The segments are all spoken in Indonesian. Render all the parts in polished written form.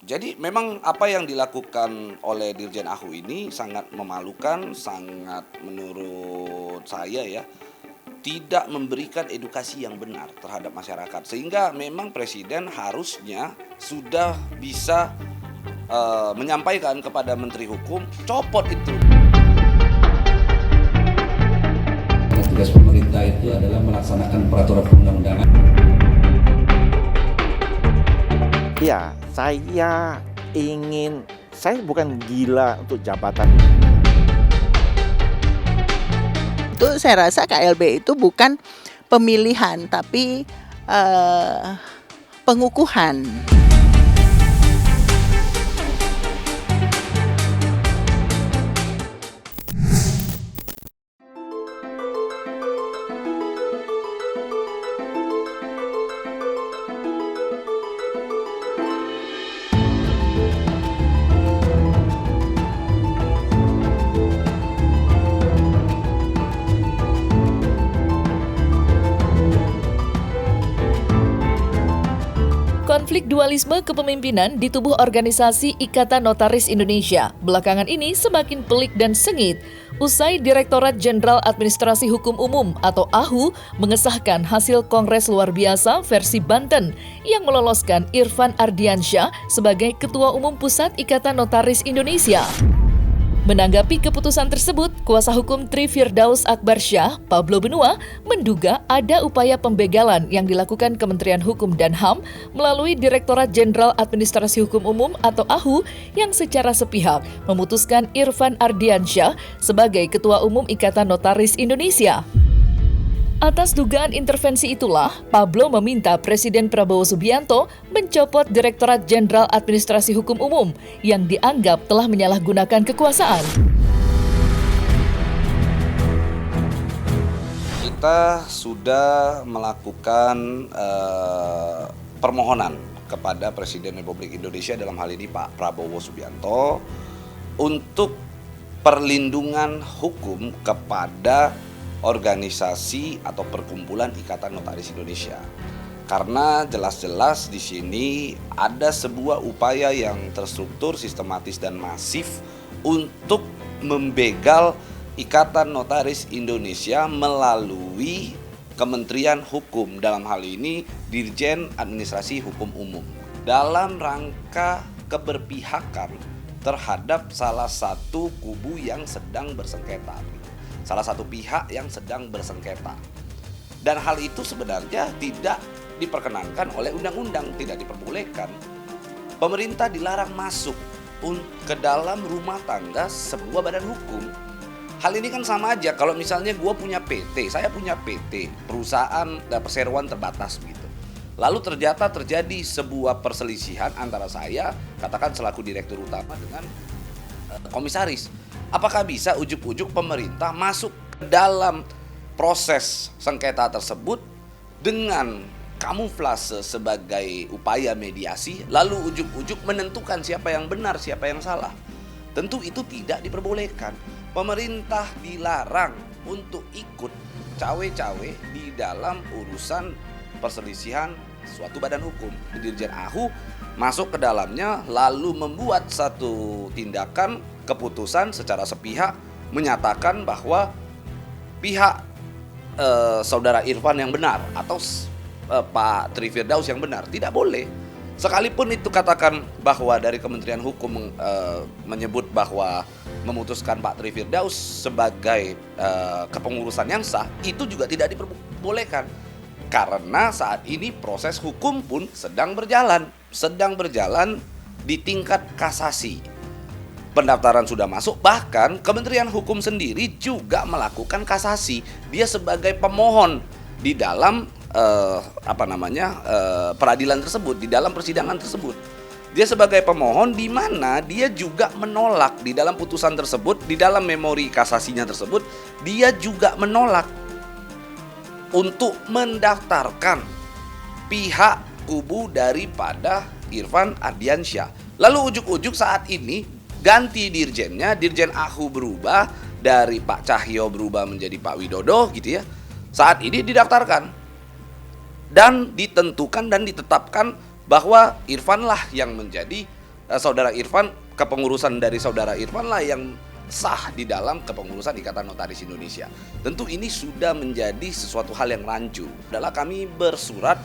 Jadi memang apa yang dilakukan oleh Dirjen Ahu ini sangat memalukan, sangat menurut saya ya, tidak memberikan edukasi yang benar terhadap masyarakat. Sehingga memang Presiden harusnya sudah bisa menyampaikan kepada Menteri Hukum, copot itu. Tugas pemerintah itu adalah melaksanakan peraturan perundang-undangan. Ya, saya bukan gila untuk jabatan. Itu saya rasa KLB itu bukan pemilihan, tapi pengukuhan. Konflik dualisme kepemimpinan di tubuh organisasi Ikatan Notaris Indonesia belakangan ini semakin pelik dan sengit usai Direktorat Jenderal Administrasi Hukum Umum atau AHU mengesahkan hasil Kongres Luar Biasa versi Banten yang meloloskan Irfan Ardiansyah sebagai Ketua Umum Pusat Ikatan Notaris Indonesia. Menanggapi keputusan tersebut, kuasa hukum Tri Firdaus Akbarsyah, Pablo Benua, menduga ada upaya pembegalan yang dilakukan Kementerian Hukum dan HAM melalui Direktorat Jenderal Administrasi Hukum Umum atau AHU yang secara sepihak memutuskan Irfan Ardiansyah sebagai Ketua Umum Ikatan Notaris Indonesia. Atas dugaan intervensi itulah, Pablo meminta Presiden Prabowo Subianto mencopot Direktorat Jenderal Administrasi Hukum Umum yang dianggap telah menyalahgunakan kekuasaan. Kita sudah melakukan permohonan kepada Presiden Republik Indonesia, dalam hal ini Pak Prabowo Subianto, untuk perlindungan hukum kepada organisasi atau perkumpulan Ikatan Notaris Indonesia. Karena jelas-jelas di sini ada sebuah upaya yang terstruktur, sistematis dan masif untuk membegal Ikatan Notaris Indonesia melalui Kementerian Hukum, dalam hal ini Dirjen Administrasi Hukum Umum, dalam rangka keberpihakan terhadap salah satu kubu yang sedang bersengketa, salah satu pihak yang sedang bersengketa. Dan hal itu sebenarnya tidak diperkenankan oleh undang-undang, tidak diperbolehkan. Pemerintah dilarang masuk ke dalam rumah tangga sebuah badan hukum. Hal ini kan sama aja kalau misalnya gue punya PT, saya punya PT, perusahaan perseroan terbatas begitu. Lalu terjadi sebuah perselisihan antara saya, katakan selaku direktur utama, dengan komisaris. Apakah bisa ujuk-ujuk pemerintah masuk ke dalam proses sengketa tersebut dengan kamuflase sebagai upaya mediasi, lalu ujuk-ujuk menentukan siapa yang benar, siapa yang salah? Tentu itu tidak diperbolehkan. Pemerintah dilarang untuk ikut cawe-cawe di dalam urusan perselisihan suatu badan hukum. Dirjen AHU masuk ke dalamnya lalu membuat satu tindakan keputusan secara sepihak menyatakan bahwa pihak saudara Irfan yang benar atau Pak Tri Firdaus yang benar. Tidak boleh. Sekalipun itu katakan bahwa dari Kementerian Hukum menyebut bahwa memutuskan Pak Tri Firdaus sebagai kepengurusan yang sah, itu juga tidak diperbolehkan. Karena saat ini proses hukum pun sedang berjalan di tingkat kasasi. Pendaftaran sudah masuk, bahkan Kementerian Hukum sendiri juga melakukan kasasi. Dia sebagai pemohon di dalam peradilan tersebut, di dalam persidangan tersebut. Dia sebagai pemohon di mana dia juga menolak di dalam putusan tersebut, di dalam memori kasasinya tersebut, dia juga menolak untuk mendaftarkan pihak kubu daripada Irfan Ardiansyah. Lalu ujuk-ujuk saat ini ganti dirjennya, Dirjen AHU berubah dari Pak Cahyo berubah menjadi Pak Widodo gitu ya. Saat ini didaftarkan dan ditentukan dan ditetapkan bahwa Irfanlah yang menjadi Saudara Irfan, kepengurusan dari Saudara Irfan lah yang sah di dalam kepengurusan Ikatan Notaris Indonesia. Tentu ini sudah menjadi sesuatu hal yang rancu. Adalah kami bersurat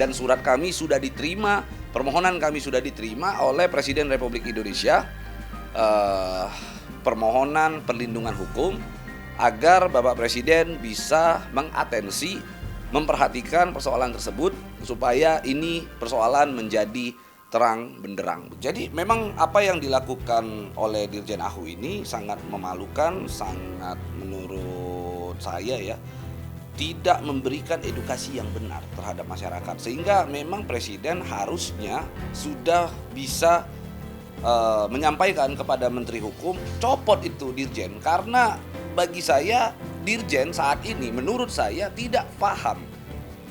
dan surat kami sudah diterima, permohonan kami sudah diterima oleh Presiden Republik Indonesia, permohonan perlindungan hukum agar Bapak Presiden bisa mengatensi, memperhatikan persoalan tersebut supaya ini persoalan menjadi terang benderang. Jadi memang apa yang dilakukan oleh Dirjen AHU ini sangat memalukan, sangat menurut saya ya tidak memberikan edukasi yang benar terhadap masyarakat. Sehingga memang Presiden harusnya sudah bisa menyampaikan kepada Menteri Hukum copot itu Dirjen, karena bagi saya Dirjen saat ini menurut saya tidak paham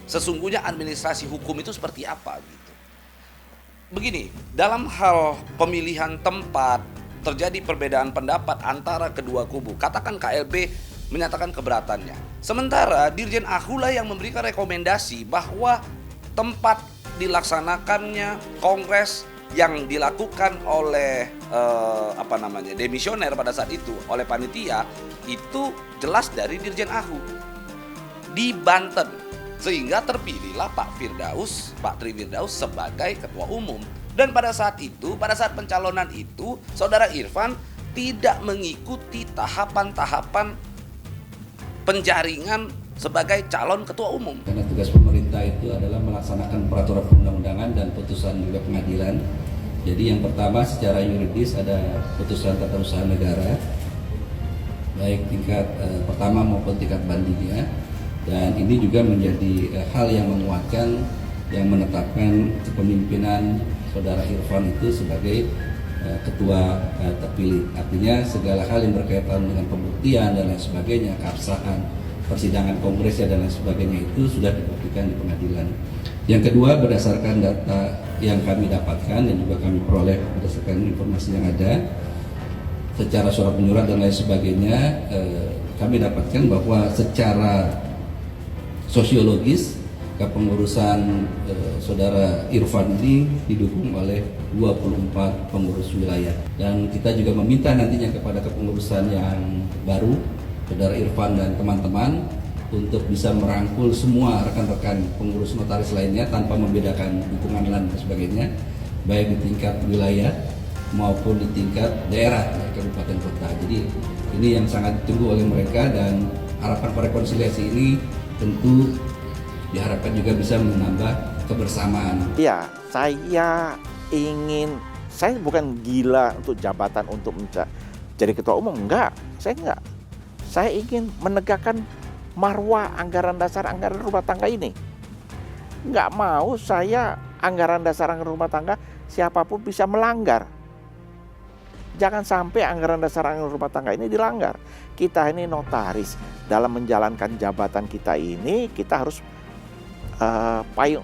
sesungguhnya administrasi hukum itu seperti apa gitu. Begini, dalam hal pemilihan tempat terjadi perbedaan pendapat antara kedua kubu. Katakan KLB menyatakan keberatannya. Sementara Dirjen AHU lah yang memberikan rekomendasi bahwa tempat dilaksanakannya kongres yang dilakukan oleh demisioner pada saat itu oleh panitia itu jelas dari Dirjen AHU di Banten. Sehingga terpilihlah Pak Tri Firdaus sebagai ketua umum. Dan pada saat itu, pada saat pencalonan itu, Saudara Irfan tidak mengikuti tahapan-tahapan penjaringan sebagai calon ketua umum. Karena tugas pemerintah itu adalah melaksanakan peraturan perundang-undangan dan putusan juga pengadilan. Jadi yang pertama secara yuridis ada putusan tata usaha negara, baik tingkat pertama maupun tingkat bandingnya. Dan ini juga menjadi hal yang menguatkan, yang menetapkan kepemimpinan Saudara Irfan itu sebagai ketua terpilih. Artinya segala hal yang berkaitan dengan pembuktian dan lain sebagainya, keabsahan persidangan kongresnya dan lain sebagainya itu sudah dibuktikan di pengadilan. Yang kedua, berdasarkan data yang kami dapatkan dan juga kami peroleh berdasarkan informasi yang ada, secara surat menyurat dan lain sebagainya, kami dapatkan bahwa secara sosiologis kepengurusan Saudara Irfan ini didukung oleh 24 pengurus wilayah, dan kita juga meminta nantinya kepada kepengurusan yang baru Saudara Irfan dan teman-teman untuk bisa merangkul semua rekan-rekan pengurus notaris lainnya tanpa membedakan dukungan dan sebagainya, baik di tingkat wilayah maupun di tingkat daerah, kabupaten kota. Jadi ini yang sangat ditunggu oleh mereka, dan harapan rekonsiliasi ini tentu diharapkan juga bisa menambah kebersamaan. Iya, saya bukan gila untuk jabatan untuk jadi ketua umum, enggak. Saya ingin menegakkan marwah anggaran dasar anggaran rumah tangga ini. Enggak mau saya anggaran dasar anggaran rumah tangga siapapun bisa melanggar. Jangan sampai anggaran dasar anggaran rumah tangga ini dilanggar. Kita ini notaris, dalam menjalankan jabatan kita ini kita harus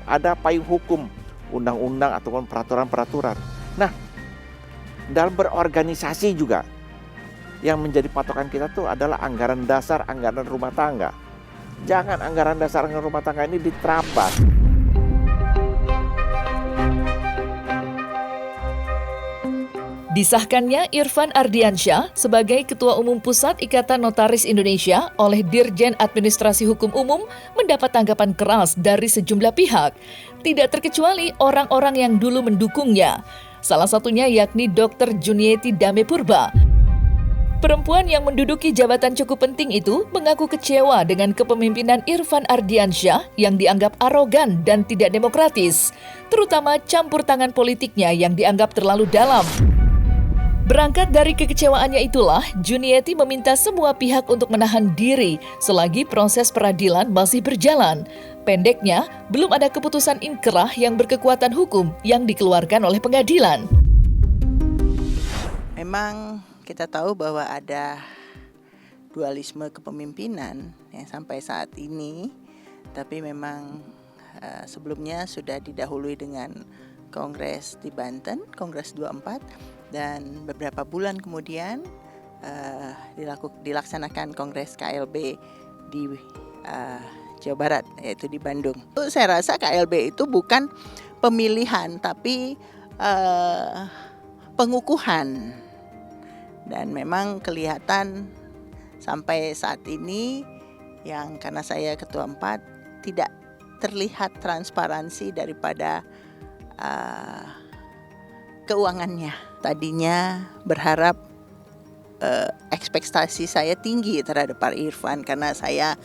ada payung hukum, undang-undang ataupun peraturan-peraturan. Nah, dalam berorganisasi juga yang menjadi patokan kita tuh adalah anggaran dasar anggaran rumah tangga. Jangan anggaran dasar anggaran rumah tangga ini diterabas. Disahkannya Irfan Ardiansyah sebagai Ketua Umum Pusat Ikatan Notaris Indonesia oleh Dirjen Administrasi Hukum Umum mendapat tanggapan keras dari sejumlah pihak, tidak terkecuali orang-orang yang dulu mendukungnya. Salah satunya yakni Dr. Junieti Damepurba. Perempuan yang menduduki jabatan cukup penting itu mengaku kecewa dengan kepemimpinan Irfan Ardiansyah yang dianggap arogan dan tidak demokratis, terutama campur tangan politiknya yang dianggap terlalu dalam. Berangkat dari kekecewaannya itulah, Junieti meminta semua pihak untuk menahan diri selagi proses peradilan masih berjalan. Pendeknya, belum ada keputusan inkrah yang berkekuatan hukum yang dikeluarkan oleh pengadilan. Memang kita tahu bahwa ada dualisme kepemimpinan yang sampai saat ini, tapi memang sebelumnya sudah didahului dengan Kongres di Banten, Kongres 24, dan beberapa bulan kemudian dilaksanakan Kongres KLB di Jawa Barat, yaitu di Bandung. Saya rasa KLB itu bukan pemilihan, tapi pengukuhan. Dan memang kelihatan sampai saat ini yang karena saya ketua 4 tidak terlihat transparansi daripada keuangannya. Tadinya berharap ekspektasi saya tinggi terhadap Pak Irfan karena saya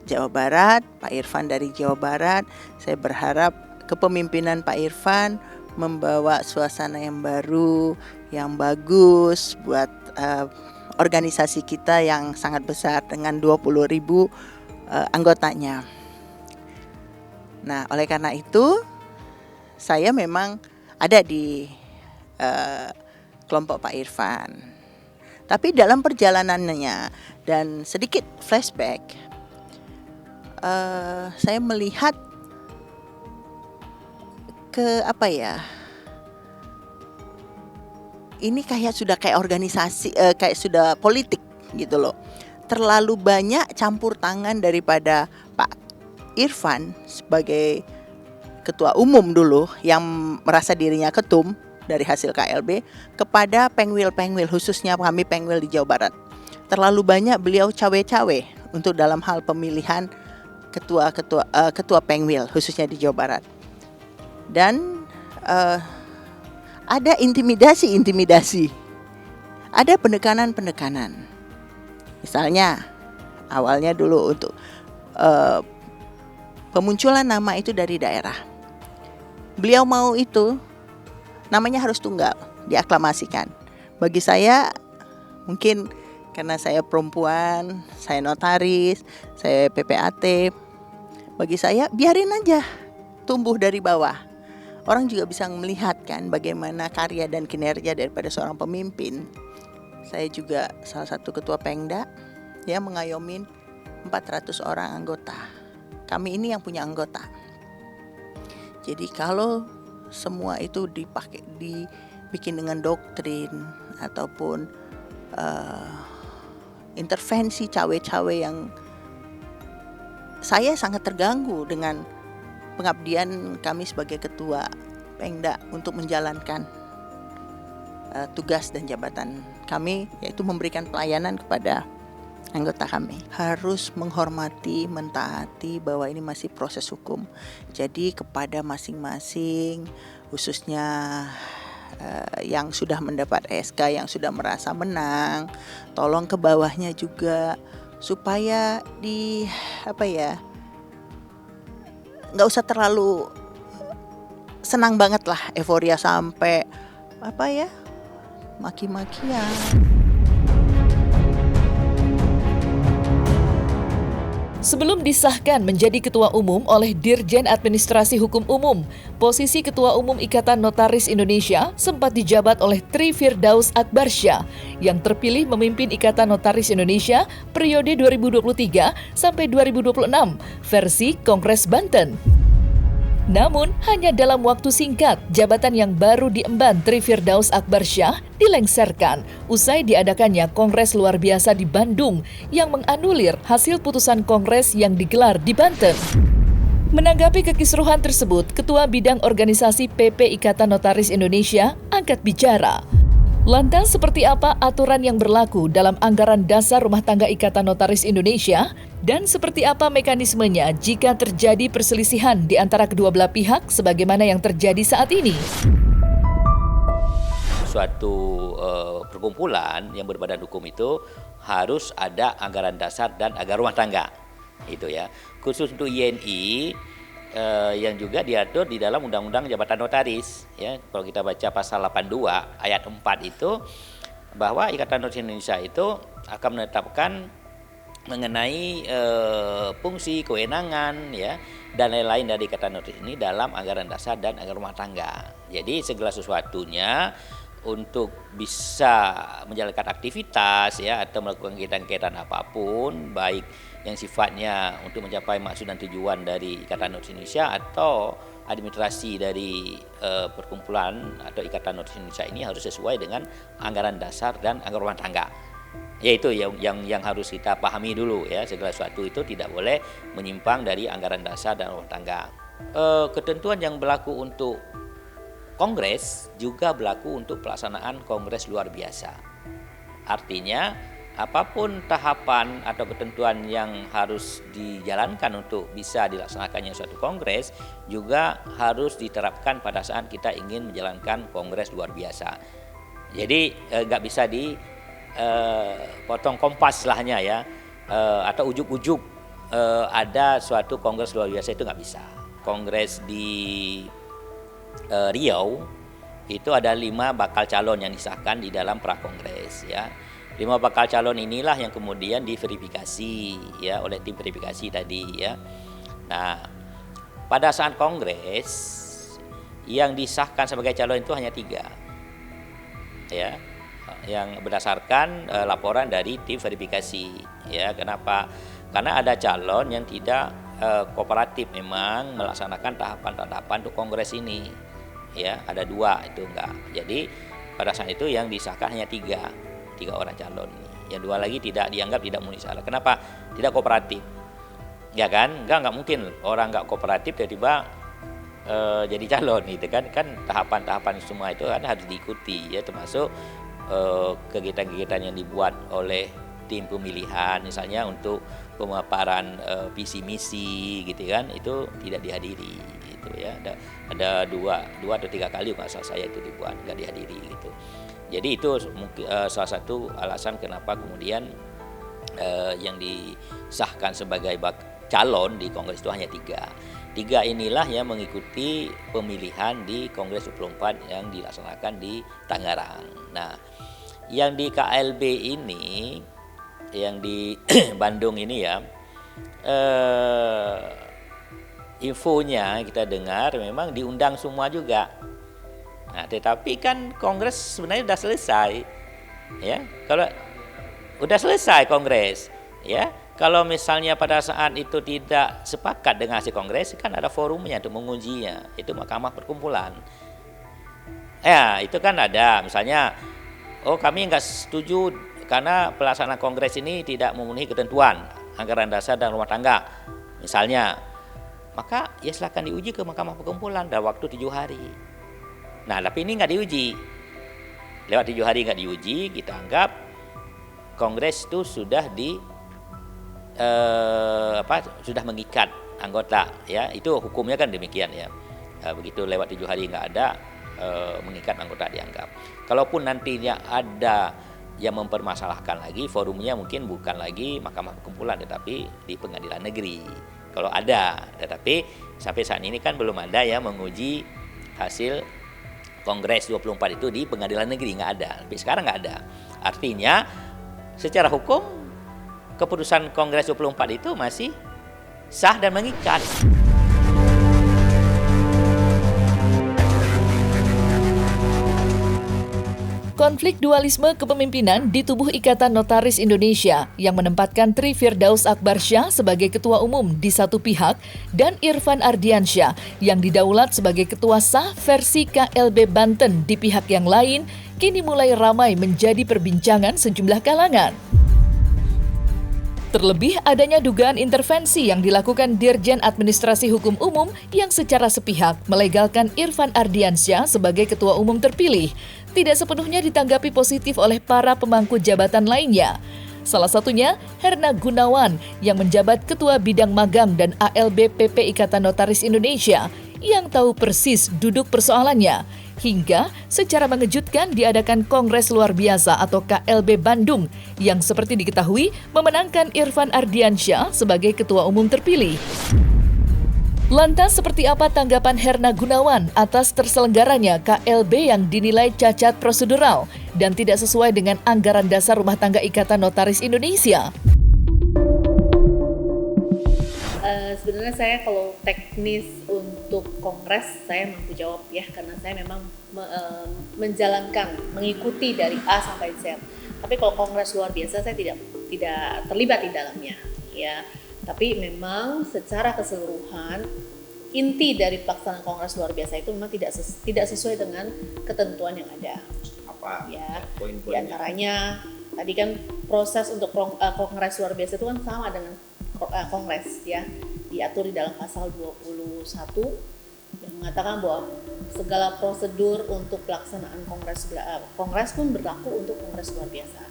Jawa Barat, Pak Irfan dari Jawa Barat. Saya berharap kepemimpinan Pak Irfan membawa suasana yang baru, yang bagus buat organisasi kita yang sangat besar dengan 20.000 anggotanya. Nah, oleh karena itu saya memang ada di kelompok Pak Irfan. Tapi dalam perjalanannya dan sedikit flashback, saya melihat ini sudah kayak organisasi, kayak sudah politik gitu loh. Terlalu banyak campur tangan daripada Pak Irfan sebagai ketua umum dulu yang merasa dirinya ketum dari hasil KLB kepada pengwil-pengwil, khususnya kami pengwil di Jawa Barat. Terlalu banyak beliau cawe-cawe untuk dalam hal pemilihan ketua pengwil khususnya di Jawa Barat. Dan ada intimidasi, ada penekanan. Misalnya awalnya dulu untuk pemunculan nama itu dari daerah. Beliau mau itu namanya harus tunggal, diaklamasikan. Bagi saya mungkin karena saya perempuan, saya notaris, saya PPAT, bagi saya biarin aja tumbuh dari bawah. Orang juga bisa melihat kan bagaimana karya dan kinerja daripada seorang pemimpin. Saya juga salah satu ketua Pengda yang mengayomin 400 orang anggota. Kami ini yang punya anggota. Jadi kalau semua itu dibikin dengan doktrin ataupun intervensi cawe-cawe yang saya sangat terganggu dengan pengabdian kami sebagai ketua Pengda untuk menjalankan tugas dan jabatan kami, yaitu memberikan pelayanan kepada anggota kami. Harus menghormati, mentaati bahwa ini masih proses hukum. Jadi kepada masing-masing, khususnya yang sudah mendapat SK, yang sudah merasa menang, tolong ke bawahnya juga supaya nggak usah terlalu senang banget lah, euforia sampai maki-makian. Sebelum disahkan menjadi Ketua Umum oleh Dirjen Administrasi Hukum Umum, posisi Ketua Umum Ikatan Notaris Indonesia sempat dijabat oleh Tri Firdaus Akbarsyah yang terpilih memimpin Ikatan Notaris Indonesia periode 2023 sampai 2026 versi Kongres Banten. Namun, hanya dalam waktu singkat, jabatan yang baru diemban Tri Firdaus Akbarsyah dilengsarkan usai diadakannya Kongres Luar Biasa di Bandung yang menganulir hasil putusan Kongres yang digelar di Banten. Menanggapi kekisruhan tersebut, Ketua Bidang Organisasi PP Ikatan Notaris Indonesia angkat bicara. Lantas seperti apa aturan yang berlaku dalam anggaran dasar rumah tangga Ikatan Notaris Indonesia dan seperti apa mekanismenya jika terjadi perselisihan di antara kedua belah pihak sebagaimana yang terjadi saat ini? Suatu perkumpulan yang berbadan hukum itu harus ada anggaran dasar dan anggaran rumah tangga. Itu ya. Khusus untuk INI yang juga diatur di dalam Undang-Undang Jabatan Notaris, ya. Kalau kita baca pasal 82 ayat 4 itu bahwa Ikatan Notaris Indonesia itu akan menetapkan mengenai fungsi, kewenangan, ya, dan lain-lain dari Ikatan Notaris ini dalam anggaran dasar dan anggaran rumah tangga. Jadi segala sesuatunya untuk bisa menjalankan aktivitas, ya, atau melakukan kegiatan-kegiatan apapun, baik yang sifatnya untuk mencapai maksud dan tujuan dari Ikatan Notaris Indonesia atau administrasi dari perkumpulan atau Ikatan Notaris Indonesia ini harus sesuai dengan anggaran dasar dan anggaran rumah tangga. Yaitu yang harus kita pahami dulu, ya, segala sesuatu itu tidak boleh menyimpang dari anggaran dasar dan rumah tangga. Ketentuan yang berlaku untuk kongres juga berlaku untuk pelaksanaan kongres luar biasa. Artinya apapun tahapan atau ketentuan yang harus dijalankan untuk bisa dilaksanakannya suatu kongres juga harus diterapkan pada saat kita ingin menjalankan kongres luar biasa. Jadi nggak bisa potong kompas lahnya ya, atau ujuk-ujuk ada suatu kongres luar biasa, itu nggak bisa. Kongres di Riau itu ada 5 bakal calon yang disahkan di dalam prakongres ya. 5 bakal calon inilah yang kemudian diverifikasi ya oleh tim verifikasi tadi ya. Nah, pada saat kongres yang disahkan sebagai calon itu hanya 3 ya, yang berdasarkan laporan dari tim verifikasi ya. Kenapa? Karena ada calon yang tidak kooperatif memang melaksanakan tahapan-tahapan untuk kongres ini. Ya, ada 2 itu enggak. Jadi pada saat itu yang disahkan hanya 3 orang calon ini. Yang 2 lagi tidak dianggap tidak memenuhi syarat. Kenapa? Tidak kooperatif. Ya kan? Enggak mungkin orang enggak kooperatif tiba-tiba jadi calon gitu kan. Kan tahapan-tahapan semua itu kan harus diikuti ya, termasuk kegiatan-kegiatan yang dibuat oleh tim pemilihan misalnya untuk pemaparan visi misi gitu kan, itu tidak dihadiri. Ya, ada 2 atau 3 kali nggak salah saya itu dibuat nggak dihadiri gitu. Jadi itu mungkin salah satu alasan kenapa kemudian yang disahkan sebagai calon di kongres itu hanya 3 inilah yang mengikuti pemilihan di Kongres 24 yang dilaksanakan di Tangerang. Nah, yang di KLB ini, yang di Bandung ini ya, infonya kita dengar memang diundang semua juga. Nah, tetapi kan kongres sebenarnya sudah selesai. Ya, kalau udah selesai kongres, ya. Kalau misalnya pada saat itu tidak sepakat dengan hasil kongres, kan ada forumnya untuk mengujinya, itu Mahkamah Perkumpulan. Ya, itu kan ada, misalnya, kami nggak setuju karena pelaksanaan kongres ini tidak memenuhi ketentuan anggaran dasar dan rumah tangga, misalnya. Maka ya silakan diuji ke Mahkamah Perkumpulan dalam waktu 7 hari. Nah, tapi ini nggak diuji. Lewat 7 hari nggak diuji, kita anggap kongres itu sudah sudah mengikat anggota ya. Itu hukumnya kan demikian ya. Begitu lewat 7 hari nggak ada, mengikat anggota dianggap. Kalaupun nantinya ada yang mempermasalahkan lagi, forumnya mungkin bukan lagi Mahkamah Perkumpulan tetapi di Pengadilan Negeri. Kalau ada, tetapi sampai saat ini kan belum ada yang menguji hasil Kongres 24 itu di Pengadilan Negeri, nggak ada. Tapi sekarang nggak ada. Artinya secara hukum keputusan Kongres 24 itu masih sah dan mengikat. Konflik dualisme kepemimpinan di tubuh Ikatan Notaris Indonesia yang menempatkan Tri Firdaus Akbarsyah sebagai ketua umum di satu pihak dan Irfan Ardiansyah yang didaulat sebagai ketua sah versi KLB Banten di pihak yang lain kini mulai ramai menjadi perbincangan sejumlah kalangan. Terlebih adanya dugaan intervensi yang dilakukan Dirjen Administrasi Hukum Umum yang secara sepihak melegalkan Irfan Ardiansyah sebagai ketua umum terpilih, tidak sepenuhnya ditanggapi positif oleh para pemangku jabatan lainnya. Salah satunya Herna Gunawan yang menjabat Ketua Bidang Magang dan ALB PP Ikatan Notaris Indonesia yang tahu persis duduk persoalannya. Hingga secara mengejutkan diadakan Kongres Luar Biasa atau KLB Bandung yang seperti diketahui memenangkan Irfan Ardiansyah sebagai ketua umum terpilih. Lantas seperti apa tanggapan Herna Gunawan atas terselenggaranya KLB yang dinilai cacat prosedural dan tidak sesuai dengan anggaran dasar rumah tangga Ikatan Notaris Indonesia? Sebenarnya saya kalau teknis untuk kongres saya mampu jawab ya, karena saya memang menjalankan, mengikuti dari A sampai Z. Tapi kalau kongres luar biasa saya tidak terlibat di dalamnya ya. Tapi memang secara keseluruhan inti dari pelaksanaan kongres luar biasa itu memang tidak sesuai dengan ketentuan yang ada. Apa ya? poin-poinnya? Di antaranya tadi kan proses untuk kongres luar biasa itu kan sama dengan kongres ya, diatur di dalam pasal 21 yang mengatakan bahwa segala prosedur untuk pelaksanaan kongres pun berlaku untuk kongres luar biasa.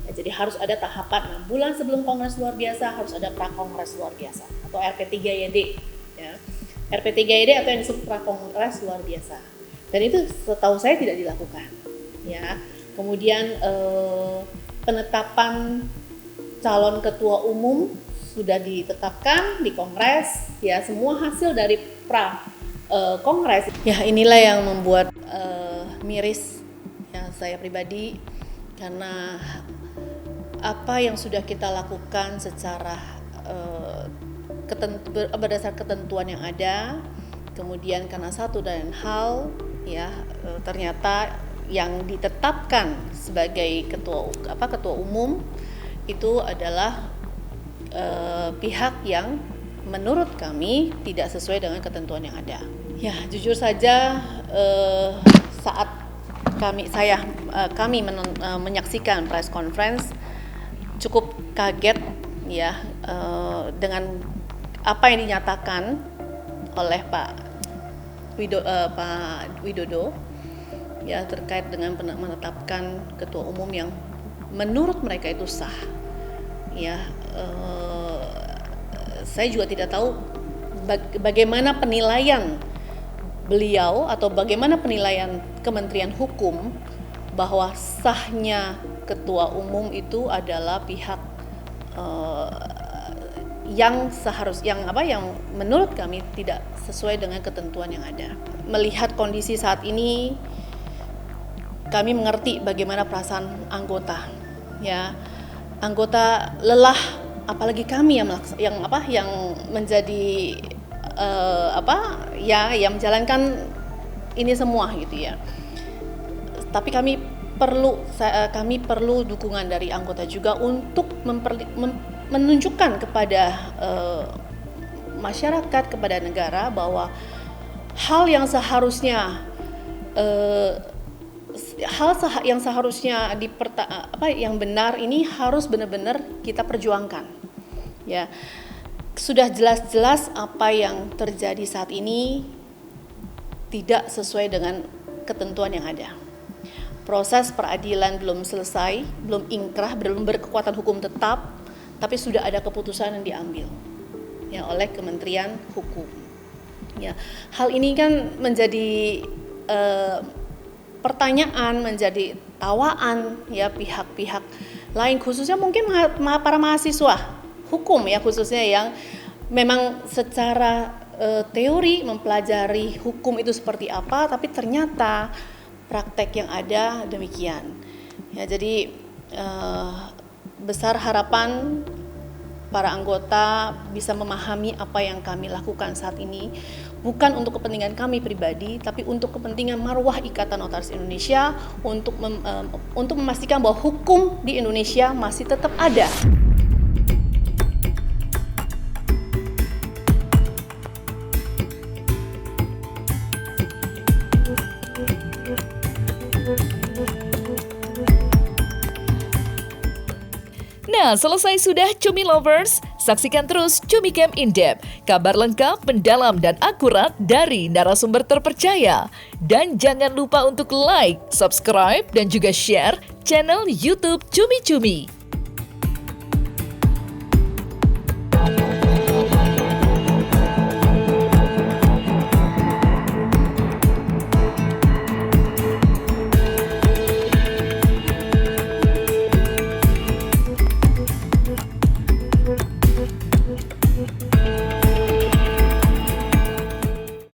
Ya, jadi harus ada tahapan 6 bulan sebelum kongres luar biasa, harus ada prakongres luar biasa atau RP3YD, ya. RP3YD atau yang disebut prakongres luar biasa. Dan itu setahu saya tidak dilakukan, ya. Kemudian penetapan calon ketua umum sudah ditetapkan di kongres, ya, semua hasil dari kongres. Ya, inilah yang membuat miris ya saya pribadi, karena apa yang sudah kita lakukan secara berdasar ketentuan yang ada, kemudian karena satu dan hal ya ternyata yang ditetapkan sebagai ketua umum itu adalah pihak yang menurut kami tidak sesuai dengan ketentuan yang ada. Ya, jujur saja saat kami menyaksikan press conference cukup kaget ya dengan apa yang dinyatakan oleh Pak Widodo ya terkait dengan menetapkan ketua umum yang menurut mereka itu sah. Ya, saya juga tidak tahu bagaimana penilaian beliau atau bagaimana penilaian Kementerian Hukum bahwa sahnya ketua umum itu adalah pihak yang menurut kami tidak sesuai dengan ketentuan yang ada. Melihat kondisi saat ini, kami mengerti bagaimana perasaan anggota. Ya, anggota lelah, apalagi kami yang menjadi yang menjalankan ini semua gitu ya. Tapi kami perlu dukungan dari anggota juga untuk menunjukkan kepada masyarakat, kepada negara bahwa hal yang seharusnya yang benar ini harus benar-benar kita perjuangkan. Ya, sudah jelas-jelas apa yang terjadi saat ini tidak sesuai dengan ketentuan yang ada. Proses peradilan belum selesai, belum inkrah, belum berkekuatan hukum tetap, tapi sudah ada keputusan yang diambil ya oleh Kementerian Hukum. Ya, hal ini kan menjadi pertanyaan, menjadi tawaan ya pihak-pihak lain, khususnya mungkin para mahasiswa hukum ya, khususnya yang memang secara teori mempelajari hukum itu seperti apa, tapi ternyata praktek yang ada demikian. Ya, jadi besar harapan para anggota bisa memahami apa yang kami lakukan saat ini, bukan untuk kepentingan kami pribadi, tapi untuk kepentingan marwah Ikatan Notaris Indonesia, untuk memastikan bahwa hukum di Indonesia masih tetap ada. Nah, selesai sudah Cumi Lovers? Saksikan terus Cumi Camp In-Depth, kabar lengkap, mendalam, dan akurat dari narasumber terpercaya. Dan jangan lupa untuk like, subscribe, dan juga share channel YouTube Cumi Cumi.